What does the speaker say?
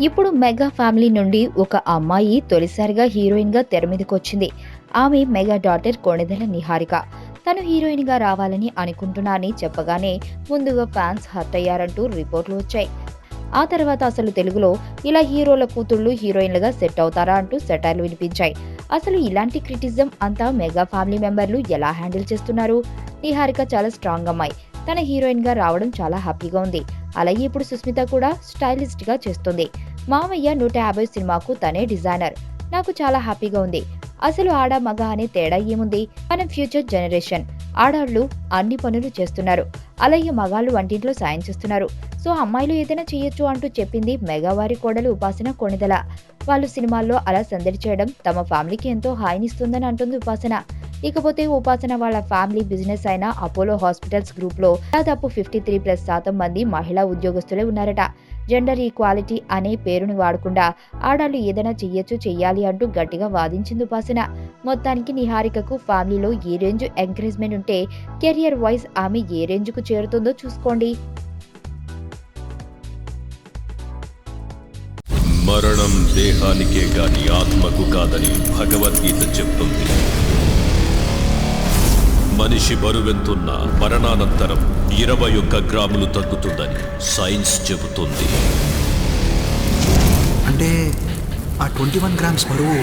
ఇప్పుడు mega family నుండి ఒక అమ్మాయి తొలిసారిగా హీరోయిన్ గా తెర మీదకొచ్చింది. ఆమె మెగా డాటర్ కొణిదెల నిహారిక. తను హీరోయిన్ గా రావాలని అనుకుంటున్నా అని చెప్పగానే ముందుగా ఫ్యాన్స్ హర్ట్ అయ్యారంటూ రిపోర్ట్లు వచ్చాయి. ఆ తర్వాత అసలు తెలుగులో ఇలా హీరోల కూతుళ్లు హీరోయిన్లుగా సెట్ అవుతారా అంటూ సెటైర్లు వినిపించాయి. అసలు ఇలాంటి క్రిటిసిజం అంతా మెగా ఫ్యామిలీ మెంబర్లు ఎలా హ్యాండిల్ చేస్తున్నారు? నిహారిక చాలా స్ట్రాంగ్ అమ్మాయి. తన హీరోయిన్ గా రావడం చాలా హ్యాపీగా ఉంది. అలాగే ఇప్పుడు సుస్మిత కూడా స్టైలిస్ట్ గా చేస్తుంది. మామయ్య 150 సినిమాకు తనే డిజైనర్. నాకు చాలా హ్యాపీగా ఉంది. అసలు ఆడ మగ అనే తేడా ఏముంది? మనం ఫ్యూచర్ జనరేషన్. ఆడాళ్లు అన్ని పనులు చేస్తున్నారు. అలాగే మగాళ్లు వంటింట్లో సాయం చేస్తున్నారు. సో అమ్మాయిలు ఏదైనా చేయొచ్చు అంటూ చెప్పింది మెగావారి కోడలు ఉపాసన కొణిదెల. వాళ్ళు సినిమాల్లో అలా సందడి చేయడం తమ ఫ్యామిలీకి ఎంతో హాయినిస్తుందని అంటుంది ఉపాసన. ఇకపోతే ఉపాసన వాళ్ళ ఫ్యామిలీ బిజినెస్ అయిన అపోలో హాస్పిటల్స్ గ్రూప్ లో దాదాపు 53% మంది మహిళా ఉద్యోగస్తులే ఉన్నారట. జెండర్ ఈక్వాలిటీ అనే పేరుని వాడకుండా ఆడాళ్లు ఏదైనా చెయ్యాలి అంటూ గట్టిగా వాదించింది ఉపాసన. మొత్తానికి నిహారికకు ఫ్యామిలీలో ఏ రేంజ్ ఎంకరేజ్మెంట్ ఉంటే కెరియర్ వైజ్ ఆమె ఏ రేంజ్ కు చేరుతుందో చూసుకోండి. మరణం దేహానికే గాని ఆత్మకు కాదని భగవద్గీత చెప్తుంది. మనిషి బరువెంతున్నా మరణానంతరం 21 గ్రాములు తగ్గుతుందని సైన్స్ చెబుతుంది. అంటే ఆ 21 గ్రామ్స్ బరువు